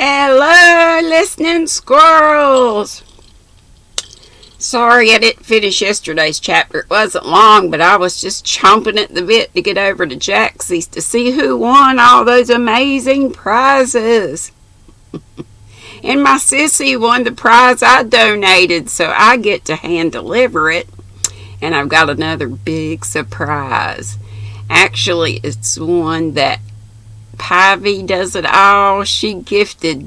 Hello, listening squirrels. Sorry I didn't finish yesterday's chapter. It wasn't long, but I was just chomping at the bit to get over to Jaxie's to see who won all those amazing prizes. And my sissy won the prize I donated, so I get to hand deliver it. And I've got another big surprise. Actually, it's one that Pivy does it all. She gifted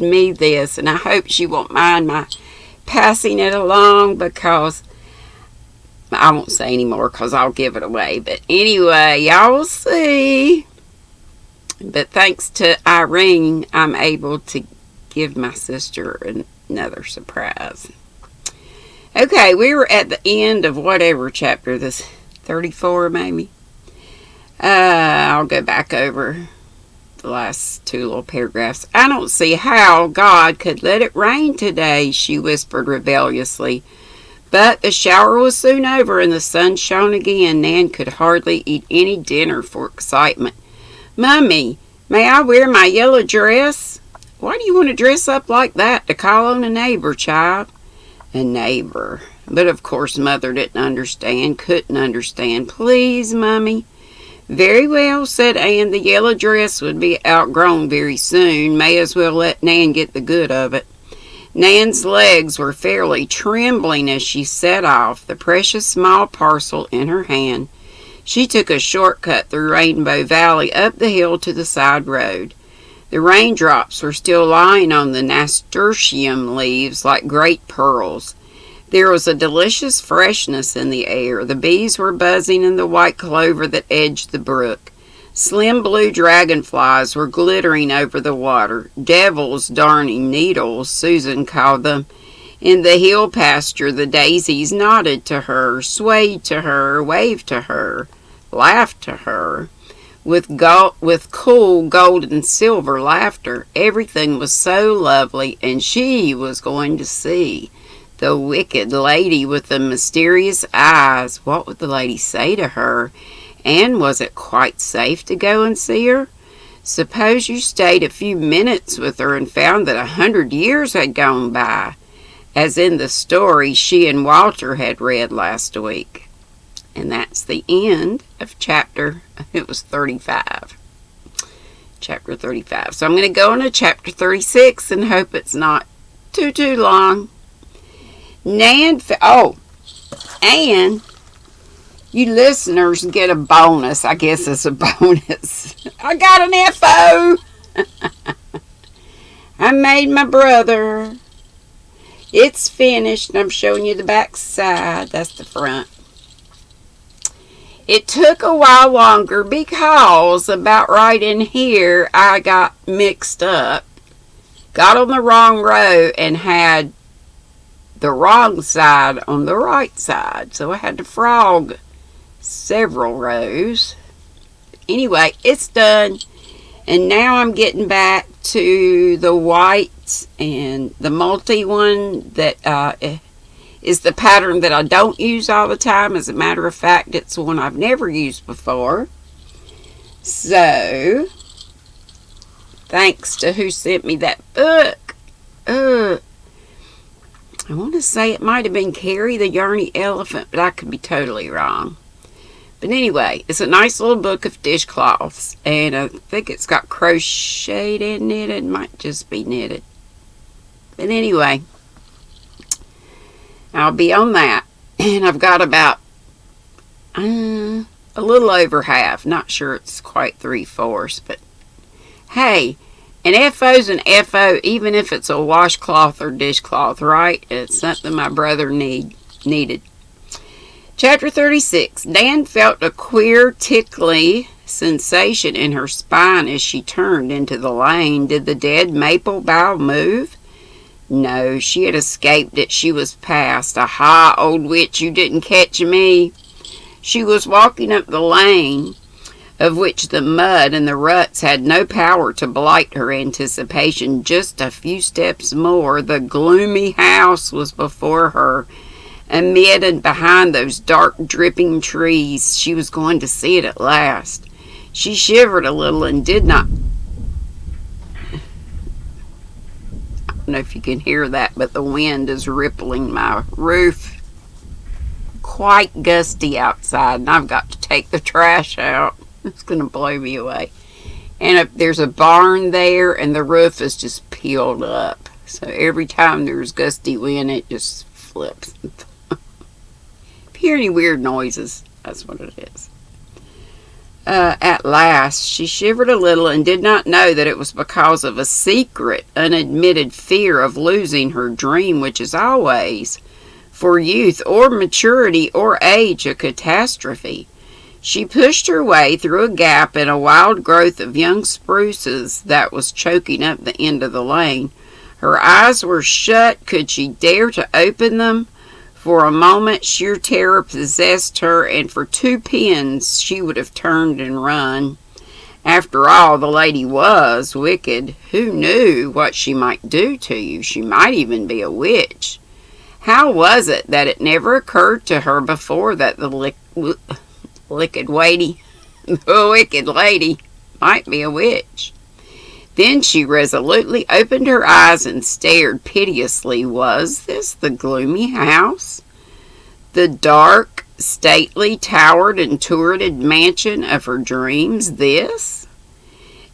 me this, and I hope she won't mind my passing it along, because I won't say anymore because I'll give it away. But anyway, y'all will see. But thanks to Irene, I'm able to give my sister another surprise. Okay, we were at the end of whatever chapter, this 34 maybe. I'll go back over the last two little paragraphs. I don't see how God could let it rain today, she whispered rebelliously. But the shower was soon over and the sun shone again. Nan could hardly eat any dinner for excitement. Mummy, may I wear my yellow dress? Why do you want to dress up like that? To call on a neighbor, child. A neighbor. But of course Mother couldn't understand. Please, Mummy. Very well, said Anne. The yellow dress would be outgrown very soon. May as well let Nan get the good of it. Nan's legs were fairly trembling as she set off, the precious small parcel in her hand. She took a shortcut through Rainbow Valley up the hill to the side road. The raindrops were still lying on the nasturtium leaves like great pearls. There was a delicious freshness in the air. The bees were buzzing in the white clover that edged the brook. Slim blue dragonflies were glittering over the water. Devils darning needles, Susan called them. In the hill pasture, the daisies nodded to her, swayed to her, waved to her, laughed to her. With cool gold and silver laughter. Everything was so lovely, and she was going to see the wicked lady with the mysterious eyes. What would the lady say to her? And was it quite safe to go and see her? Suppose you stayed a few minutes with her and found that 100 years had gone by, as in the story she and Walter had read last week. And that's the end of chapter, it was 35. Chapter 35. So I'm going to go on to chapter 36 and hope it's not too long. And you listeners get a bonus. I guess it's a bonus. I got an FO. I made my brother. It's finished. I'm showing you the back side. That's the front. It took a while longer because about right in here I got mixed up. Got on the wrong row and had the wrong side on the right side. So I had to frog several rows. Anyway, it's done. And now I'm getting back to the whites and the multi one that is the pattern that I don't use all the time. As a matter of fact, it's one I've never used before. So, thanks to who sent me that book. I want to say it might have been Carrie the Yarny Elephant, but I could be totally wrong. But anyway, it's a nice little book of dishcloths, and I think it's got crocheted and knitted. It might just be knitted. But anyway, I'll be on that. And I've got about a little over half. Not sure it's quite 3/4, but hey, an FO's an FO, even if it's a washcloth or dishcloth, right? It's something my brother needed. Chapter 36. Nan felt a queer, tickly sensation in her spine as she turned into the lane. Did the dead maple bough move? No, she had escaped it. She was past. Aha, old witch, you didn't catch me. She was walking up the lane, of which the mud and the ruts had no power to blight her anticipation. Just a few steps more, the gloomy house was before her. Amid and behind those dark, dripping trees, she was going to see it at last. She shivered a little and did not don't know if you can hear that, but the wind is rippling my roof. Quite gusty outside, and I've got to take the trash out. It's going to blow me away. And there's a barn there, and the roof is just peeled up. So every time there's gusty wind, it just flips. If you hear any weird noises, that's what it is. At last, she shivered a little and did not know that it was because of a secret, unadmitted fear of losing her dream, which is always, for youth or maturity or age, a catastrophe. She pushed her way through a gap in a wild growth of young spruces that was choking up the end of the lane. Her eyes were shut. Could she dare to open them? For a moment, sheer terror possessed her, and for 2 pins she would have turned and run. After all, the lady was wicked. Who knew what she might do to you? She might even be a witch. How was it that it never occurred to her before that the wicked lady might be a witch? Then she resolutely opened her eyes and stared piteously. Was this the gloomy house? The dark, stately, towered and turreted mansion of her dreams? This?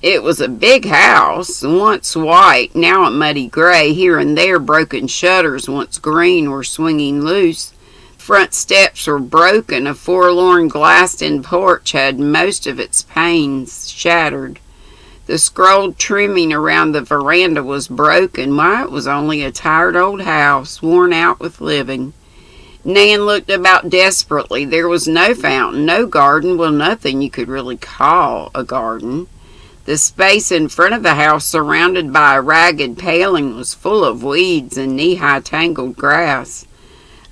It was a big house, once white, now a muddy gray. Here and there broken shutters, once green, were swinging loose. Front steps were broken. A forlorn glassed-in porch had most of its panes shattered. The scrolled trimming around the veranda was broken. Why, it was only a tired old house, worn out with living. Nan looked about desperately. There was no fountain, no garden, well, nothing you could really call a garden. The space in front of the house, surrounded by a ragged paling, was full of weeds and knee-high tangled grass.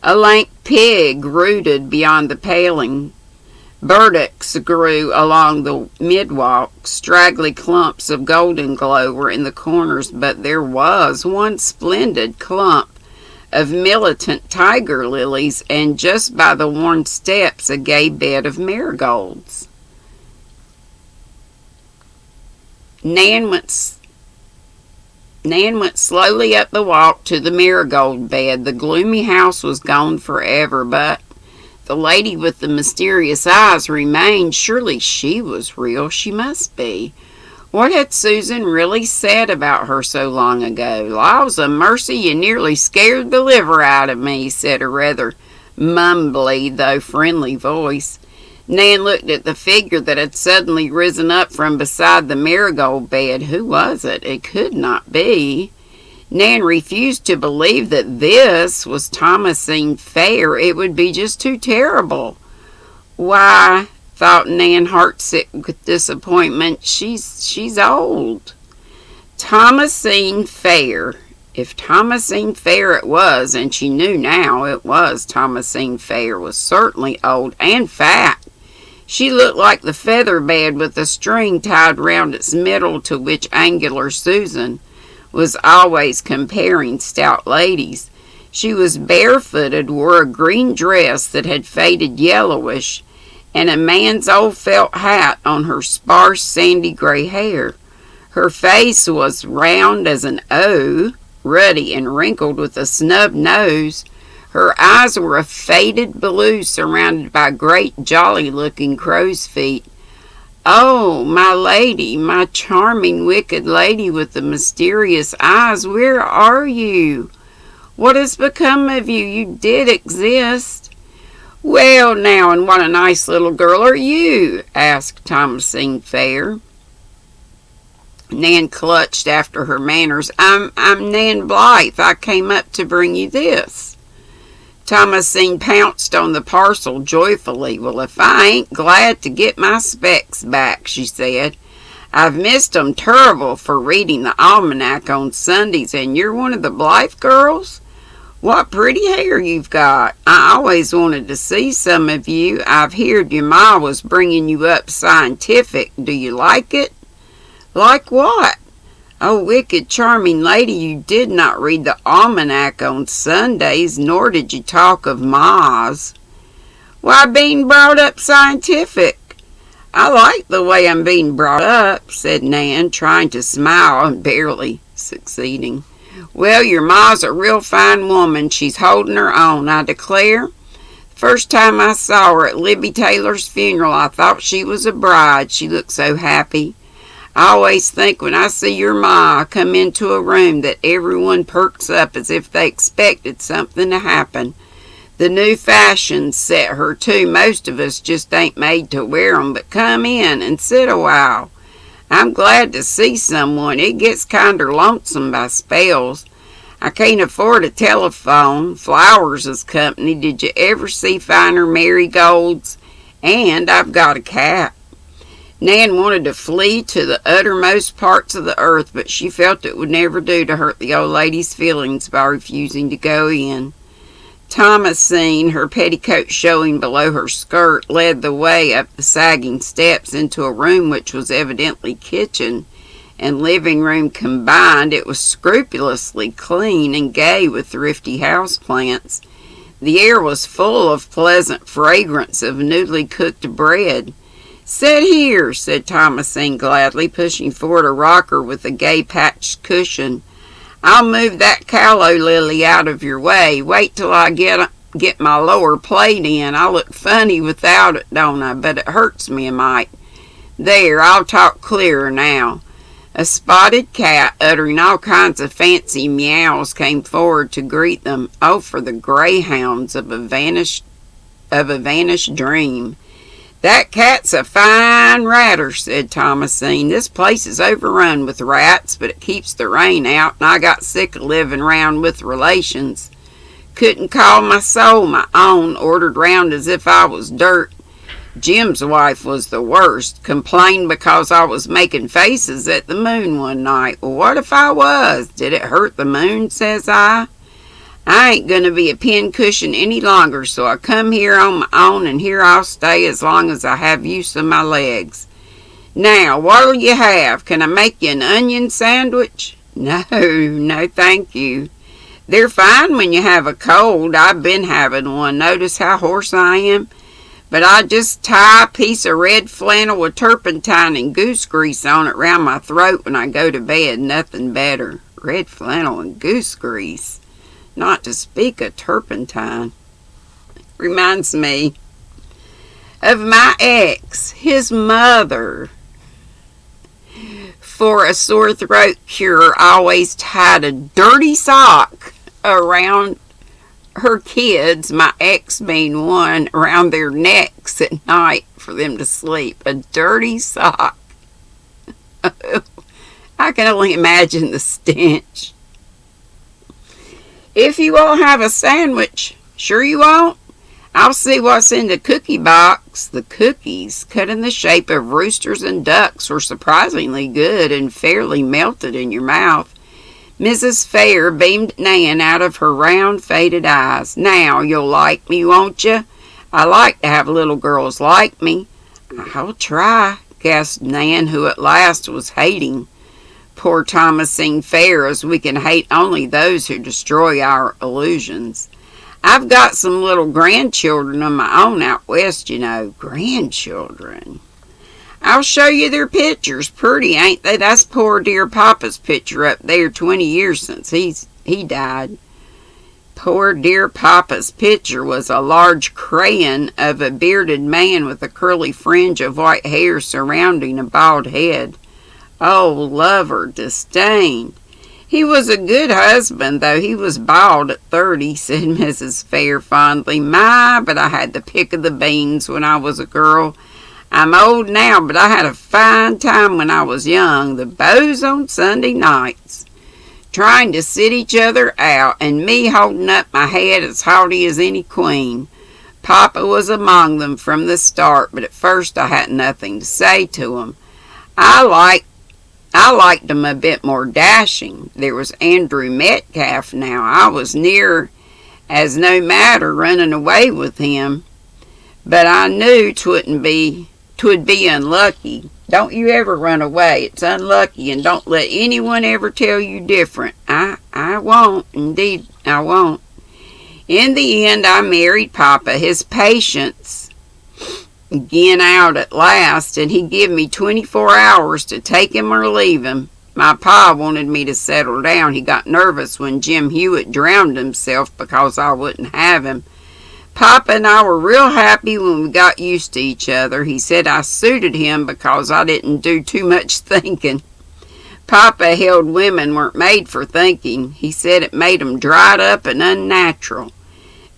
A lank pig rooted beyond the paling. Burdocks grew along the midwalk. Straggly clumps of golden glow were in the corners, but there was one splendid clump of militant tiger lilies, and just by the worn steps a gay bed of marigolds. Nan went slowly up the walk to the marigold bed. The gloomy house was gone forever, but the lady with the mysterious eyes remained. Surely she was real. She must be. What had Susan really said about her so long ago? Laws a mercy, you nearly scared the liver out of me, said a rather mumbly, though friendly voice. Nan looked at the figure that had suddenly risen up from beside the marigold bed. Who was it? It could not be. Nan refused to believe that this was Thomasine Fair. It would be just too terrible. Why, thought Nan, heartsick with disappointment, she's old. Thomasine Fair. If Thomasine Fair it was, and she knew now it was, Thomasine Fair was certainly old and fat. She looked like the feather bed with a string tied round its middle, to which angular Susan was always comparing stout ladies. She was barefooted, wore a green dress that had faded yellowish, and a man's old felt hat on her sparse sandy gray hair. Her face was round as an O, ruddy and wrinkled with a snub nose. Her eyes were a faded blue surrounded by great jolly-looking crow's feet. Oh, my lady, my charming wicked lady with the mysterious eyes, where are you? What has become of you? You did exist. Well, now, and what a nice little girl are you? Asked Thomasine Fair. Nan clutched after her manners. I'm Nan Blythe. I came up to bring you this. Thomasine pounced on the parcel joyfully. Well, if I ain't glad to get my specs back, she said. I've missed 'em terrible for reading the almanac on Sundays, and you're one of the Blythe girls? What pretty hair you've got. I always wanted to see some of you. I've heard your ma was bringing you up scientific. Do you like it? Like what? Oh, wicked, charming lady, you did not read the almanac on Sundays, nor did you talk of ma's. Why, being brought up scientific. I like the way I'm being brought up, said Nan, trying to smile and barely succeeding. Well, your ma's a real fine woman. She's holding her own, I declare. First time I saw her at Libby Taylor's funeral, I thought she was a bride. She looked so happy. I always think when I see your ma come into a room that everyone perks up as if they expected something to happen. The new fashions set her too. Most of us just ain't made to wear 'em, but come in and sit a while. I'm glad to see someone. It gets kinder lonesome by spells. I can't afford a telephone. Flowers is company. Did you ever see finer marigolds? And I've got a cat. Nan wanted to flee to the uttermost parts of the earth, but she felt it would never do to hurt the old lady's feelings by refusing to go in. Thomasine, her petticoat showing below her skirt, led the way up the sagging steps into a room which was evidently kitchen and living room combined. It was scrupulously clean and gay with thrifty houseplants. The air was full of pleasant fragrance of newly cooked bread. "Sit here," said Thomasine gladly, pushing forward a rocker with a gay patched cushion. "I'll move that callow lily out of your way. Wait till I get my lower plate in. I look funny without it, don't I? But it hurts me a mite. There, I'll talk clearer now." A spotted cat, uttering all kinds of fancy meows, came forward to greet them. Oh, for the greyhounds of a vanished dream. "That cat's a fine ratter," said Thomasine. "This place is overrun with rats, but it keeps the rain out, and I got sick of living round with relations. Couldn't call my soul my own, ordered round as if I was dirt. Jim's wife was the worst, complained because I was making faces at the moon one night. Well, what if I was? Did it hurt the moon, says I? I ain't going to be a pincushion any longer, so I come here on my own, and here I'll stay as long as I have use of my legs. Now, what'll you have? Can I make you an onion sandwich?" No, thank you. They're fine when you have a cold. I've been having one. Notice how hoarse I am? But I just tie a piece of red flannel with turpentine and goose grease on it round my throat when I go to bed. Nothing better. Red flannel and goose grease. Not to speak of turpentine. Reminds me of my ex, his mother. For a sore throat cure, always tied a dirty sock around her kids, my ex being one, around their necks at night for them to sleep. A dirty sock. I can only imagine the stench. "If you won't have a sandwich," "Sure you won't? I'll see what's in the cookie box." The cookies, cut in the shape of roosters and ducks, were surprisingly good and fairly melted in your mouth. Mrs. Fair beamed Nan out of her round, faded eyes. "Now, you'll like me, won't you? I like to have little girls like me." "I'll try," gasped Nan, who at last was hating poor Thomasine Fair, as we can hate only those who destroy our illusions. "I've got some little grandchildren of my own out west, you know." "Grandchildren?" "I'll show you their pictures. Pretty, ain't they? That's poor dear Papa's picture up there, 20 years since he died." Poor dear Papa's picture was a large crayon of a bearded man with a curly fringe of white hair surrounding a bald head. Oh, lover, disdain. "He was a good husband, though he was bald at 30, said Mrs. Fair fondly. "My, but I had the pick of the beans when I was a girl. I'm old now, but I had a fine time when I was young. The beaux on Sunday nights, trying to sit each other out, and me holding up my head as haughty as any queen. Papa was among them from the start, but at first I had nothing to say to him. I liked him a bit more dashing. There was Andrew Metcalf now. I was near as no matter running away with him, but I knew 'twould be unlucky. Don't you ever run away. It's unlucky, and don't let anyone ever tell you different. I won't. Indeed, I won't. In the end, I married Papa. His patience gin out at last, and he give me 24 hours to take him or leave him. My pa wanted me to settle down. He got nervous when Jim Hewitt drowned himself because I wouldn't have him. Papa and I were real happy when we got used to each other. He said I suited him because I didn't do too much thinking. Papa held women weren't made for thinking. He said it made 'em dried up and unnatural.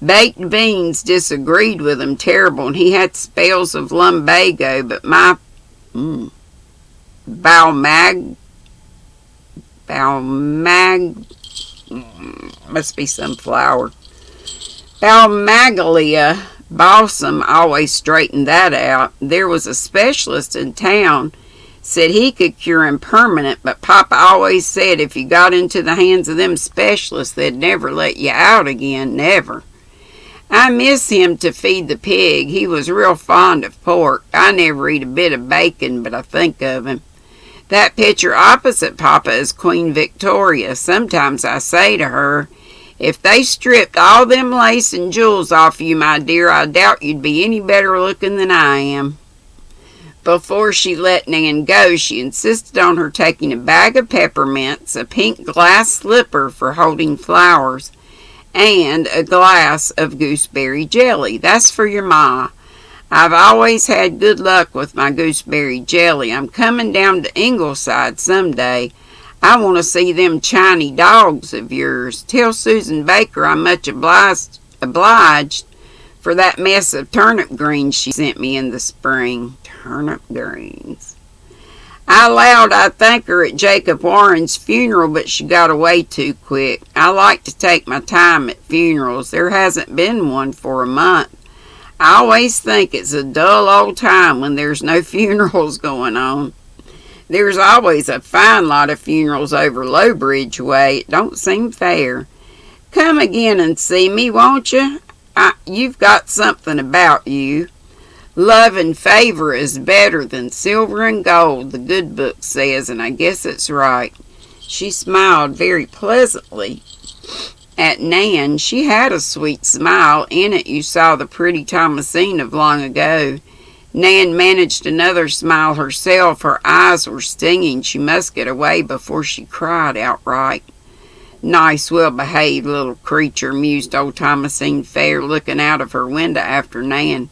Baked beans disagreed with him terrible, and he had spells of lumbago, but my must be some flour. Balmagalia balsam always straightened that out. There was a specialist in town said he could cure him permanent, but Papa always said if you got into the hands of them specialists, they'd never let you out again, never. I miss him to feed the pig. He was real fond of pork. I never eat a bit of bacon, but I think of him. That picture opposite Papa is Queen Victoria. Sometimes I say to her, if they stripped all them lace and jewels off you, my dear, I doubt you'd be any better looking than I am. Before she let Nan go, she insisted on her taking a bag of peppermints, a pink glass slipper for holding flowers, and a glass of gooseberry jelly. That's for your ma. I've always had good luck with my gooseberry jelly. I'm coming down to Ingleside someday. I want to see them Chinese dogs of yours. Tell Susan Baker I'm much obliged for that mess of turnip greens she sent me in the spring. Turnip greens. I allowed I'd thank her at Jacob Warren's funeral, but she got away too quick. I like to take my time at funerals. There hasn't been one for a month. I always think it's a dull old time when there's no funerals going on. There's always a fine lot of funerals over Lowbridge way. It don't seem fair. Come again and see me, won't you? You've got something about you. Love and favor is better than silver and gold, the good book says, and I guess it's right. She smiled very pleasantly at Nan. She had a sweet smile. In it you saw the pretty Thomasine of long ago. Nan managed another smile herself. Her eyes were stinging. She must get away before she cried outright. Nice, well-behaved little creature, mused old Thomasine Fair, looking out of her window after Nan.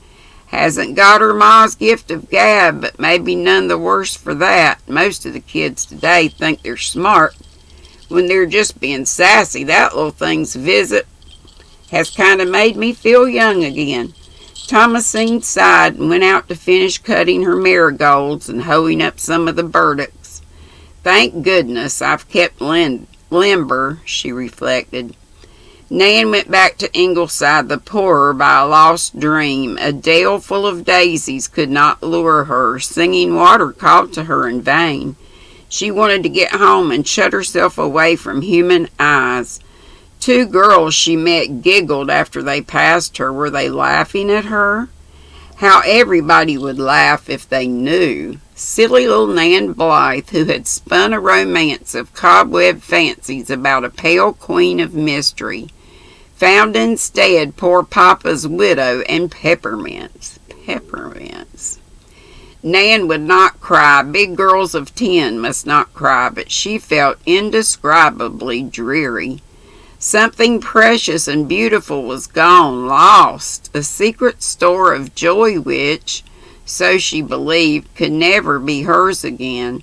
Hasn't got her ma's gift of gab, but maybe none the worse for that. Most of the kids today think they're smart when they're just being sassy. That little thing's visit has kind of made me feel young again. Thomasine sighed and went out to finish cutting her marigolds and hoeing up some of the burdocks. Thank goodness I've kept limber, she reflected. Nan went back to Ingleside the poorer by a lost dream. A dale full of daisies could not lure her. Singing Water called to her in vain. She wanted to get home and shut herself away from human eyes. Two girls she met giggled after they passed her. Were they laughing at her? How everybody would laugh if they knew. Silly little Nan Blythe, who had spun a romance of cobweb fancies about a pale queen of mystery, found instead poor Papa's widow and peppermints. Peppermints. Nan would not cry. Big girls of 10 must not cry, but she felt indescribably dreary. Something precious and beautiful was gone, lost, a secret store of joy which, so she believed, could never be hers again.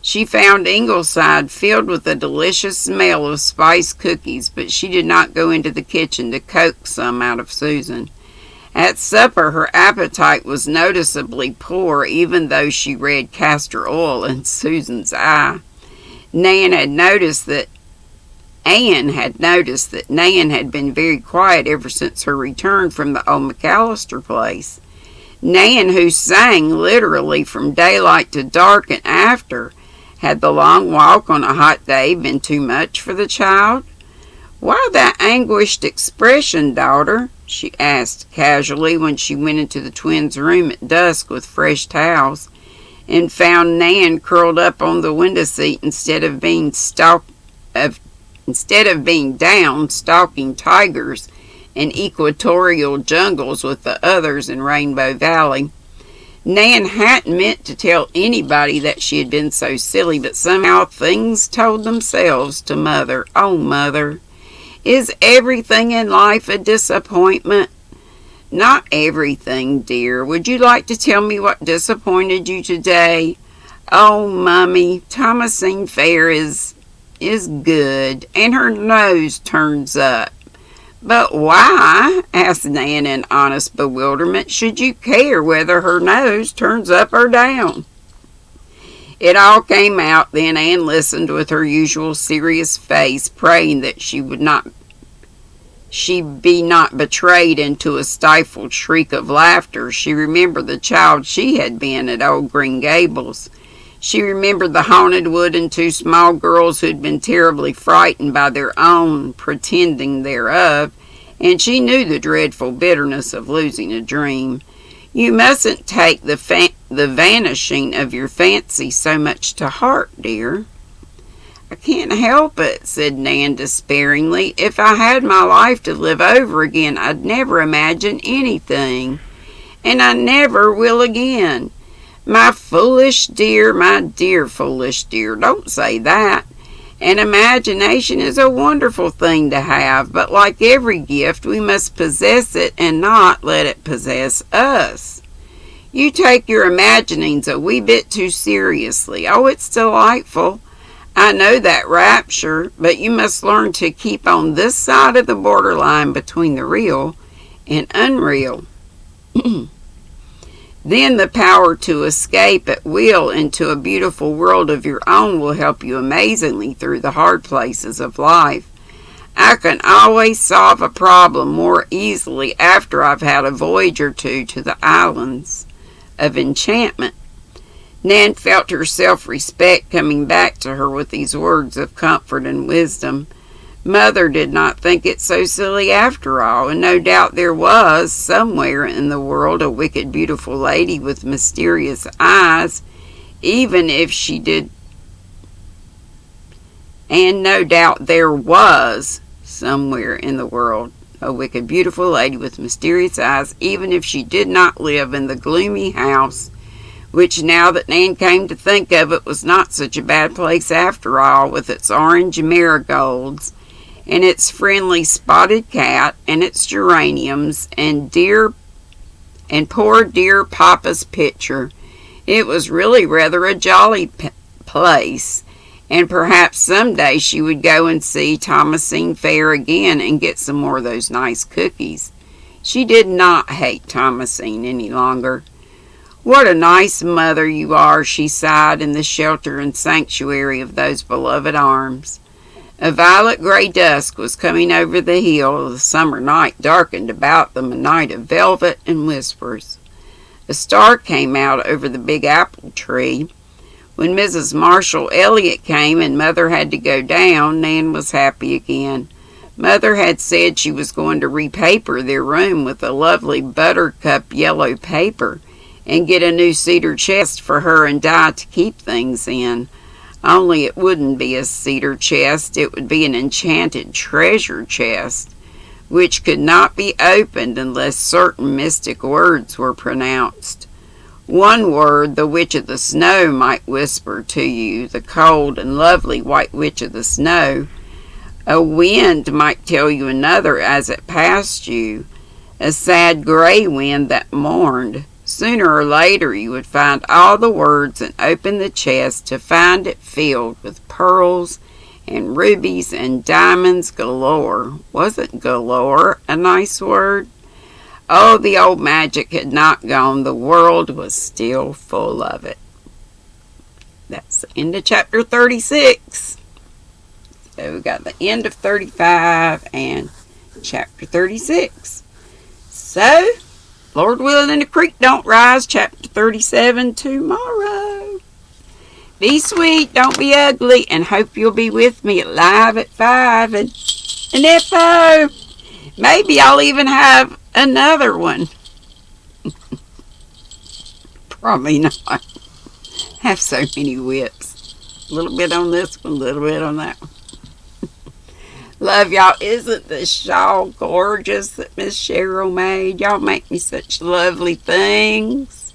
She found Ingleside filled with a delicious smell of spiced cookies, but she did not go into the kitchen to coax some out of Susan. At supper her appetite was noticeably poor, even though she read castor oil in Susan's eye. Anne had noticed that Nan had been very quiet ever since her return from the old McAllister place. Nan, who sang literally from daylight to dark and after, had the long walk on a hot day been too much for the child? Why that anguished expression, daughter? She asked casually when she went into the twins' room at dusk with fresh towels, and found Nan curled up on the window seat instead of being down stalking tigers in equatorial jungles with the others in Rainbow Valley. Nan hadn't meant to tell anybody that she had been so silly, but somehow things told themselves to Mother. Oh, Mother, is everything in life a disappointment? Not everything, dear. Would you like to tell me what disappointed you today? Oh, Mummy, Thomasine Fair is good, and her nose turns up. But why, asked Nan in honest bewilderment, should you care whether her nose turns up or down? It all came out then. Anne listened with her usual serious face, praying that she be not betrayed into a stifled shriek of laughter. She remembered the child she had been at old Green Gables. She remembered the haunted wood and two small girls who had been terribly frightened by their own pretending thereof, and she knew the dreadful bitterness of losing a dream. You mustn't take the vanishing of your fancy so much to heart, dear. I can't help it, said Nan despairingly. If I had my life to live over again, I'd never imagine anything, and I never will again. My foolish dear, my dear foolish dear, don't say that. An imagination is a wonderful thing to have, but like every gift, we must possess it and not let it possess us. You take your imaginings a wee bit too seriously. Oh, it's delightful. I know that rapture, but you must learn to keep on this side of the borderline between the real and unreal. Then the power to escape at will into a beautiful world of your own will help you amazingly through the hard places of life. I can always solve a problem more easily after I've had a voyage or two to the islands of enchantment. Nan felt her self-respect coming back to her with these words of comfort and wisdom. Mother did not think it so silly after all, and no doubt there was, somewhere in the world, a wicked, beautiful lady with mysterious eyes, even if she did. And no doubt there was, somewhere in the world, a wicked, beautiful lady with mysterious eyes, even if she did not live in the gloomy house, which, now that Nan came to think of it, was not such a bad place after all, with its orange marigolds, and its friendly spotted cat, and its geraniums, and poor dear Papa's picture. It was really rather a jolly place, and perhaps someday she would go and see Thomasine Fair again and get some more of those nice cookies. She did not hate Thomasine any longer. What a nice mother you are, she sighed in the shelter and sanctuary of those beloved arms. A violet-gray dusk was coming over the hill. The summer night darkened about them, a night of velvet and whispers. A star came out over the big apple tree. When Mrs. Marshall Elliott came and Mother had to go down, Nan was happy again. Mother had said she was going to repaper their room with a lovely buttercup yellow paper and get a new cedar chest for her and Di to keep things in. Only it wouldn't be a cedar chest, it would be an enchanted treasure chest, which could not be opened unless certain mystic words were pronounced. One word the Witch of the Snow might whisper to you, the cold and lovely White Witch of the Snow. A wind might tell you another as it passed you, a sad gray wind that mourned. Sooner or later you would find all the words and open the chest to find it filled with pearls and rubies and diamonds galore. Wasn't galore a nice word? Oh, the old magic had not gone. The world was still full of it. That's the end of chapter 36. So we got the end of 35 and chapter 36. So, Lord willing and the creek don't rise, chapter 37 tomorrow. Be sweet, don't be ugly, and hope you'll be with me live at 5. And if maybe I'll even have another one. Probably not. I have so many whips. A little bit on this one, a little bit on that one. Love y'all. Isn't the shawl gorgeous that Miss Cheryl made? Y'all make me such lovely things.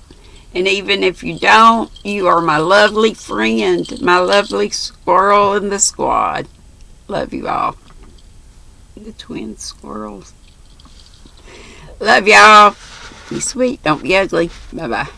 And even if you don't, you are my lovely friend, my lovely squirrel in the squad. Love you all. The twin squirrels. Love y'all. Be sweet. Don't be ugly. Bye-bye.